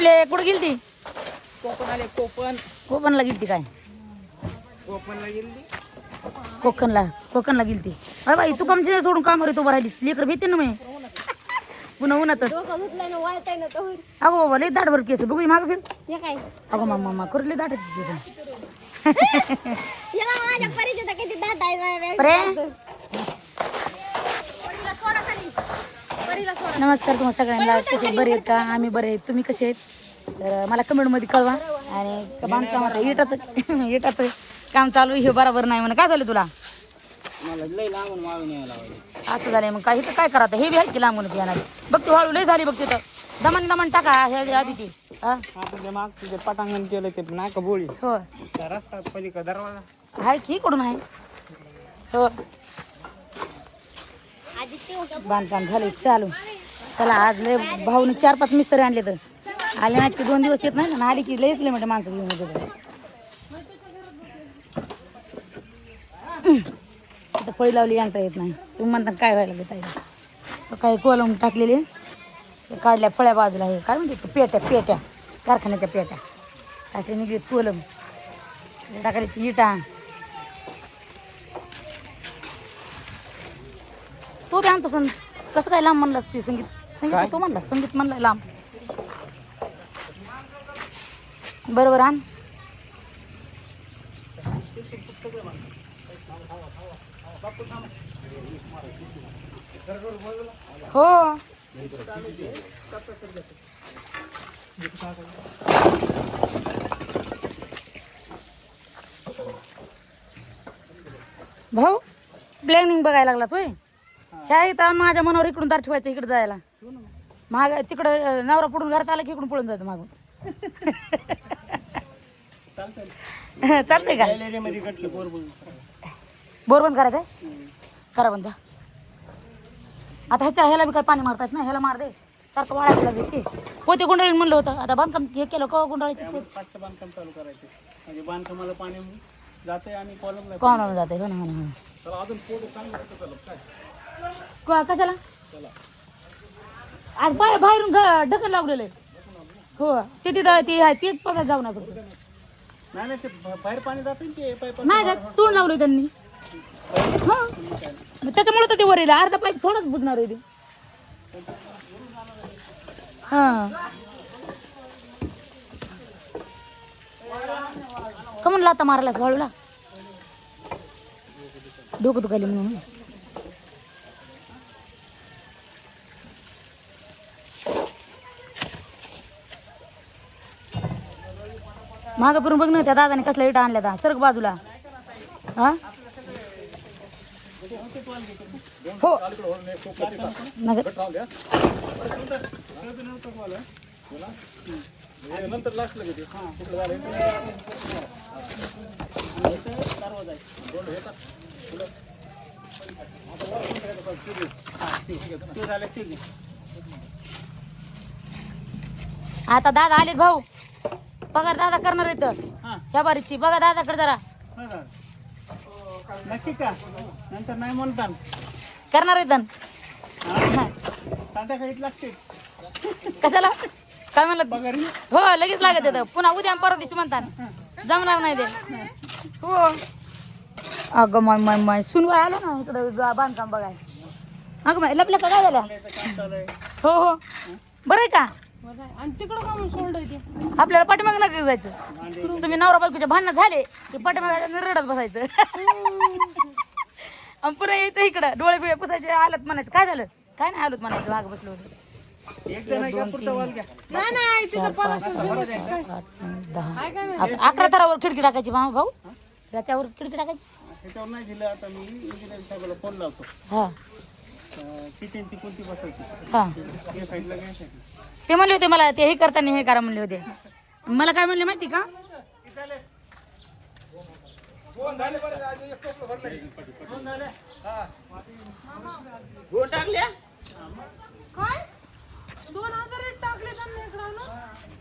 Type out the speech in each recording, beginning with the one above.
Shipley कुठं गेली ती? कोकण आले कोकण. कोकणला गेली ती काय? कोकणला गेली. कोकणला गेली ती. अरे बाई तू कमचे सोडून कामावर तू राहिलीस लेकर भीते ना मी पुन्हा उन्हात. अगो बाबा लई दाट भर केस बघू माग फिर. अगो मामा करले दाट केस. नमस्कार तुम्हाला सगळ्यांना. कसे बरे आहेत का? आम्ही बरे आहेत. तुम्ही कसे आहेत? तर मला कमेंटमध्ये कळवा. आणि बांधकाम आता इटाचं काम चालू हे बरोबर नाही म्हणा. काय झालं तुला? असं झालंय मग काही तर काय करा हे बी आहेत की लांबूनच येणार. बघ ती हळू लय झाली बघ तिथं. दमन टाका ह्या आधी ती. मागचं पटांगण केलं ते नाका बोळी. हो रस्ता पलीकडे दरवाजा आहे की कडून आहे. हो बांधकाम झाले चालू. चला आज लय भाऊने 4-5 मिस्त्री आणले तर आले नाहीत की 2 दिवस येत नाही ना. आली की लय येतले म्हणजे माणसं घेऊन येते. आता फळी लावली आणता येत नाही. तुम्ही म्हणता काय व्हायला घेता येईल. काही कोलम टाकलेले काढल्या फळ्या बाजूला हे काय म्हणते पेट्या कारखान्याच्या पेट्या असले निघले कोलम टाकायला ती इटा. तो बी आणतो कसं काय लांब म्हणलास ते संगीत तो म्हणला संगीत म्हणला लांब. बरोबर आण. हो भाऊ प्लॅनिंग बघायला लागलात होय. ह्या इथं माझ्या मनावर इकडून दार ठेवायचं इकडे जायला. माग तिकडं नवरा पडून घरात आला की इकडून पळून जायचं मागून. चालतंय का? बोर बंद करायचं करा बंद. आता ह्याला बी काय पाणी मारतात ना. ह्याला मार दे सारखं वाळायला लागेल ते. पोते गुंडाळी म्हणलं होतं. आता बांधकाम हे केलं का गुंडाळीचं बांधकाम चालू करायचं म्हणजे बांधकामाला पाणी जाते आणि कॉलम जाते. हो ना कशाला आज बाहेरून ढकल लावलेलं आहे. हो ते तिथं ते आहे तेच बघा जाऊ ना फक्त. नाही ते बाहेर पाणी जाते नाही जात तोंड लावलंय त्यांनी. हा त्याच्यामुळे तर ते वर येईल. अर्धा पाईप थोडंच बुजणार आहे ते. हा का म्हणलं आता मारायलाच वाळूला डोकं दुखायले म्हणून. मागं फिरून बघ ना त्या दादाने कसल्या इटा आणल्या त्या सरक बाजूला. हा हो आता दादा आले भाऊ. पगार दादा करणार आहे तर ह्या बारीची बघा दादाकडे जरा. नक्की का नंतर नाही म्हणतात करणार आहे तर संध्याकाळीच लागते. कशाला काय म्हणलं? हो लगेच लागत येतं. पुन्हा उद्या परवा दिवशी म्हणतात जमणार नाही ते. हो अगं माय सुनवाय आलं ना इकडं बांधकाम बघाय. अगं माय लपल्या का काय झाल्या? हो बरं आहे का? आणि तिकडं का सोडलं आपल्याला पाठीमाग नका जायचं. तुम्ही नवरा बायकोच्या भांडणं झाले की पाठीमाग रडत बसायचं. आणि पुन्हा यायचं इकडं डोळे बिळे पुसायचे. आलत म्हणायचं काय झालं काय नाही आलोत म्हणायचं. मागं बसलो होतो. 1 2 3 4 5 6 7 8 9 10 11 थरावर खिडकी टाकायची भाऊ. त्याच्यावर खिडकी टाकायची. त्याच्यावर नाही दिलं. आता मी इंजिनियर साहेबाला फोन लावतो. हा किचनची कोणती बसायची हा या साईडला घ्यायचं. ते म्हणले होते मला ते हे करताना हे करा म्हणले होते. मला काय म्हणले माहिती का?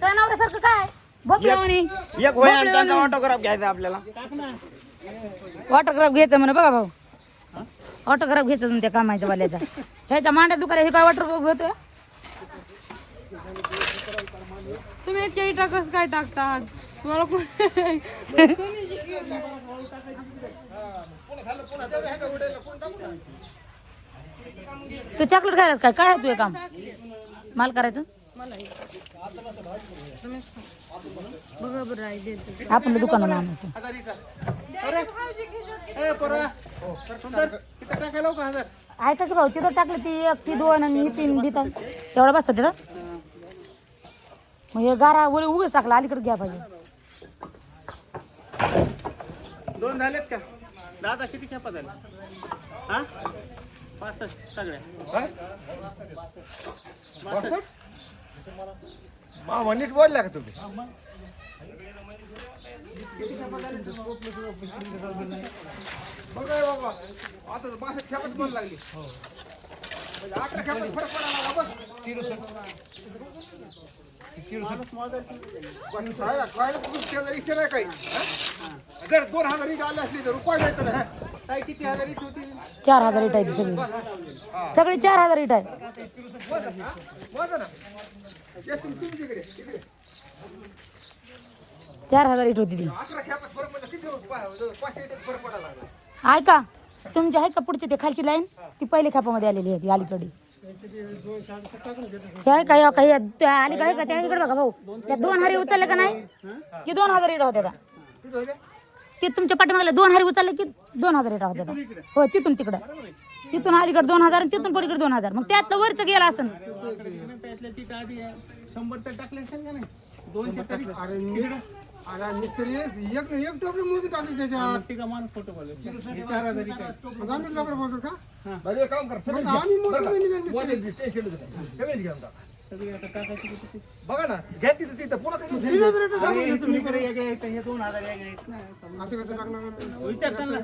काय नवऱ्यासारखं काय ऑटोग्राफ घ्यायचा आपल्याला. ऑटोग्राफ घ्यायचं म्हणे बघा भाऊ. ऑटोग्राफ घ्यायचं त्या कामाच्या वाल्याचा. ह्याच्या मांड्या दुकान हे काय ऑटोग्राफ घेतोय. तुम्ही इतक्या इटा कसं काय टाकतात तुम्हाला कोण तू चॉकलेट खायलास काय काय आहे तुझं काम माल करायचं बघा बरं आहे देते. आपण दुकानाला आणायचं ऐका की भाऊ तिथं टाकलं ती एक ती दोन आणि ही तीन बी तेवढा बस होते ना मग हे गारा उगच टाकला अलीकडे घ्या पाहिजे 2 झालेत का दादा किती खेपा झाले हा 65 सगळ्या मामा नीट बोलला का तुम्ही बघा बाबा आता 62 खेपात बोल लागली 18 खेपात फरक पडायला बघ जर 2000 इट आले असली तर रुपये नाही तर काय किती हजार इथे होती 4000 इट आहे ती सगळी सगळी 4000 इट आहे ना तुमच्याकडे 4000 इट होती ती 18 खेपात फरक पडला किती 500 इट फरक पडायला लागला ऐका तुमची आहे का पुढची ते खालची लाईन ती पहिल्या खापामध्ये आलेली आहे ती अलीकडे हे आहे का या काही त्या अलीकडे आहे का त्या इकडे बघा भाऊ त्या 2 हारी उचलले का नाही की 2000 इट होत्या ते तुमच्या पाठीमागल्या 2 हारी उचलले की 2000 इट होत्या हो तिथून तिकडं तिथून अलीकडे 2000 आणि तिथून पलीकडे 2000 मग त्यातलं वरचं गेलं असं त्यातल्या तिथं आधी 100 तर टाकले असेल का नाही 200 तरी अरे मिस्त्री एक टोपली मोजून टाकली त्याच्यात तिघा माणूस फोटो बोलले 4000 इथे आम्ही लवकर बोलतो का बरं एक काम कर आम्ही सगळी आता टाकायची किती बघा ना घ्या तिथं पुन्हा हे 2000 वेगळे आहेत हे 2000 वेगळे आहेत ना असं कसं टाकणार विचार त्यांना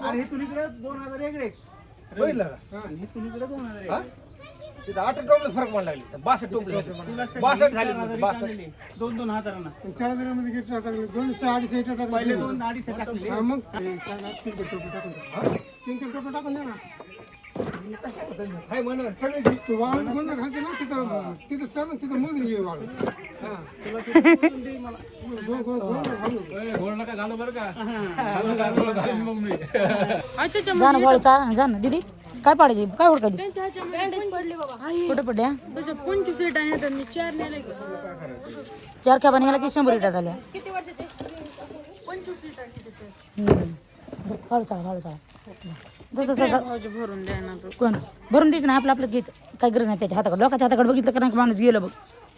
अरे हे तुझीकडे 2000 वेगळे बघितलं का आणि हे तुझीकडे 2000 वेगळे तिथं 8 टोपले फरक पडायला लागली 62 टोपले 62 झाली 62 2 हजारांना 4000 मध्ये किती टाकले 200 टाकले पहिले 2 250 टाकले मग 3 टोपले टाकून द्या ना हाय म्हणा सगळे तू वाळू कोणता घालते ना तिथं चल तिथं मोजून घे वाळू हां तुला किती दे मला गोळ नका घालू बरं का जाणं भाऊ जा ना दीदी काय पाडायची काय हुडकायची त्यांच्या ह्याच्यामध्ये पडले बाबा कुठे पडल्या त्याच्या 25 इटा येतात मी 4 नेले 4 खेपा नेला की 100 इटा झाल्या किती वर्षाचे 25 इटा किती ते हळू चाल जसं जसं भाऊजी भरून द्या ना तो कोण भरून द्यायचं नाही आपलंच घ्यायचं काही गरज नाही त्याच्या हाताकडे लोकांच्या हाताकडे बघितलं का नाही माणूस गेलं बघ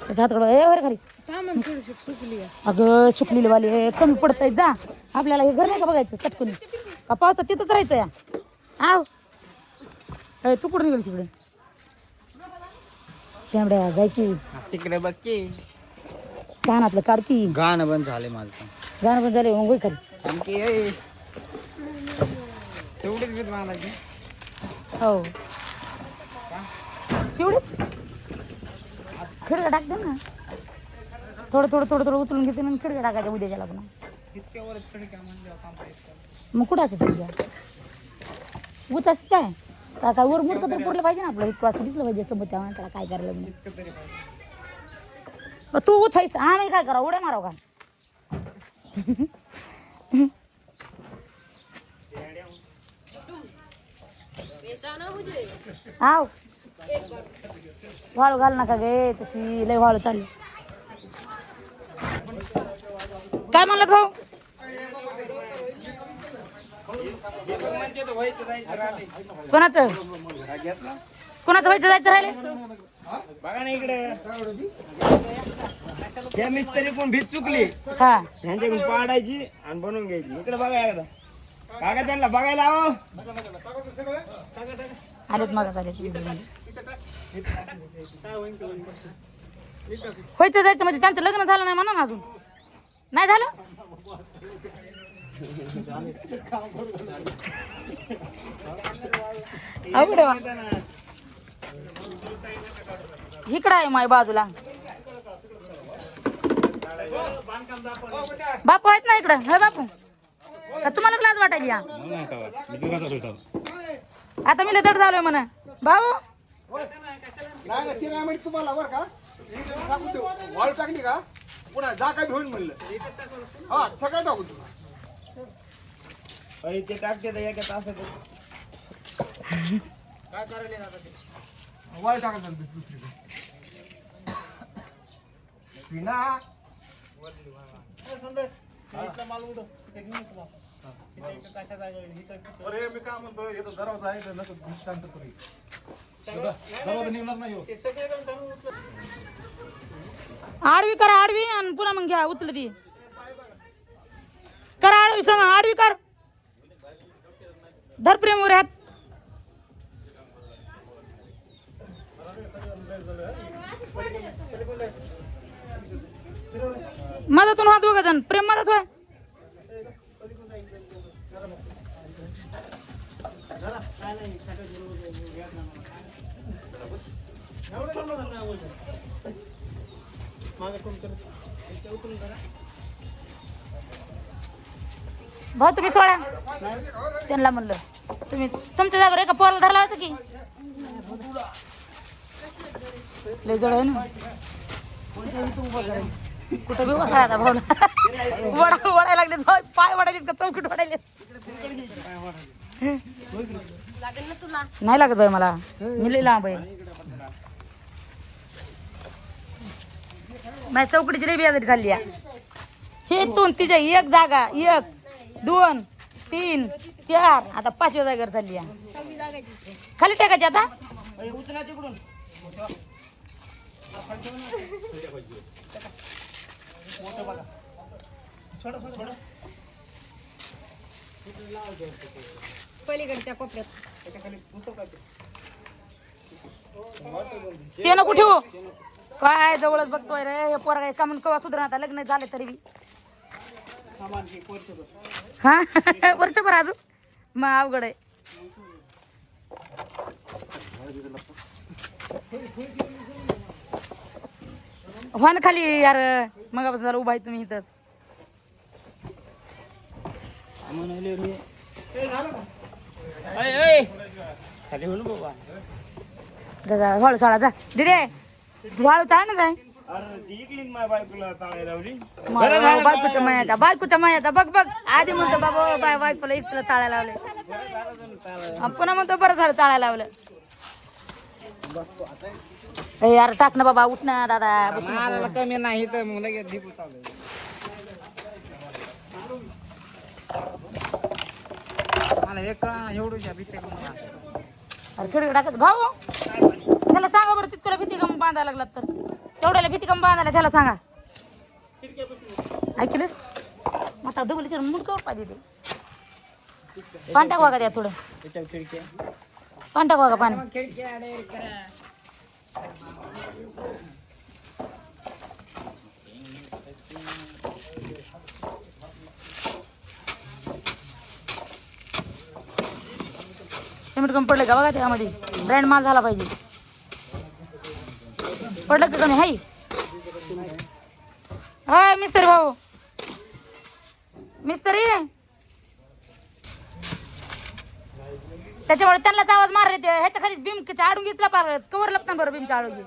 त्याच्या हाताकडे ए वर खाली थांबून थोडीशी सुकली आहे अगं सुकलेली वाली कमी पडतंय जा आपल्याला हे घर नाही का बघायचं चटकून का पावसात तिथंच राहायचं या आव तू कुठं निघाल तिकडे शेंबड्या जाय की तिकडे बघ की कानातलं काढ की गाणं बंद झाले माझं गाणं पण झाले मग खाली आणखी तेवढीच भीत मागायची हो तेवढेच खिडका टाकते ना थोडं उचलून घेते ना खिडका टाकायच्या उद्याच्याला पण मग कुठं असं तुझ्या उच असत काय काय वर मुडकं तर पुरलं पाहिजे ना आपलं इतकं असं दिसलं पाहिजे समोर त्या माणसाला काय करायला म्हणून तू उचायस आम्ही काय करा उड्या माराव का आव वाळू घाल नका गे तशी लय वाळू चालली काय म्हणलं भाऊ कोणाचं व्हायचं जायचं राहिले बघा ना इकडे या मिस्त्री पण भीत चुकली हा ह्यांच्याकडून पाडायची आणि बनवून घ्यायची इकडे बघा एकदा काका त्यांना बघायला आहो आलेत मग आलेत व्हायचं जायचं म्हणजे त्यांचं लग्न झालं नाही म्हणा ना अजून नाही झालं अवघड आहे बा. इकडं आहे माय बाजूला बापू आहेत ना इकडं हे बापू का तुम्हाला लाज वाटायली या आता मी लदड झालोय म्हणा भाऊ नाही नाही ते नाही म्हणजे तुम्हाला बरं का टाकून देऊ वाळू टाकली का पुन्हा जा काय घेऊन म्हणलं हा सगळं टाकून देऊ ते टाकते तर एका तासात वाळू टाकायचं दुसरीकडे पिना माल उडव कशा जागा अरे मी काय म्हणतो हे तर दरवाजा आहे तर नको शांत करू दरवाजा निघणार नाही हो. ते सगळे जाऊन त्यांना उचलून. आडवी करा आडवी आणि पुन्हा मग घ्या उचल ती करा आडवी सांग आडवी कर धर प्रेम वर हात मदतून हात दोघ जण प्रेम मदत होय भाऊ तुम्ही सोडा त्यांना म्हणलं तुम्ही तुमच्या जागेवर एका पोराला धरला होता की लय जड आहे ना कुठं बी उभा करा भाऊला वडायला लागले भाऊ पाय वडायलेत का चौकट वडायले नाही लागत बाई मला मी लई लांब आहे माझ्या चौकटीची लई बेजारी झाली आहे हे दोन तिच्या एक जागा 1 2 3 4 आता 5व्या जागेवर चालली आहे खाली टाकायची आता उचला तिकडून पलीकडच्या कोपऱ्यात ते नको ठेवू काय जवळच बघतोय रे हे पोरगा का म्हणून कवा सुधारणा आता लग्न झाले तरी बी हा वर्षभर अजून मग अवघड आहे हो ना खाली यार मग झालं उभा आहे तुम्ही इथंच खाली म्हणून बाबा जा वाळू चाळा जा दिदे वाळू चाळ ना जाय अरे ती इकलीन माझ्या बायकोला चांगली लावली बायकोच्या मायाचा बघ बघ आधी म्हणतो बाबा बायकोला इकडं चाळायला लावले पुन्हा म्हणतो बरं झालं चाळायला लावलं ए यार टाक ना बाबा उठ ना दादा बसू नको. कमी नाही तर मग लगेच दीप चालू मला एक एवढं भीती अरे खेळ टाकत भाऊ त्याला सांगा बरं ती तुला भीती कम बांधायला लागलात तर तेवढ्याला भीती कम बांधायला त्याला सांगा ऐकलंस मग आता डबल विचार मुडकावर पाहिजे ते पाणी टाकवा का त्या थोडं खिडक्या पाणी टाकवा का पाणी सिमेंट कमी पडलं का बघा त्यामध्ये ब्रँड माल झाला पाहिजे पडलं का कमी हाय हाय मिस्त्री भाऊ मिस्त्री त्याच्यामुळे त्यांनाच आवाज मारले ते ह्याच्या खाली बीम आडून घेतला पार कवर लपताना बरं बीमच्या आडून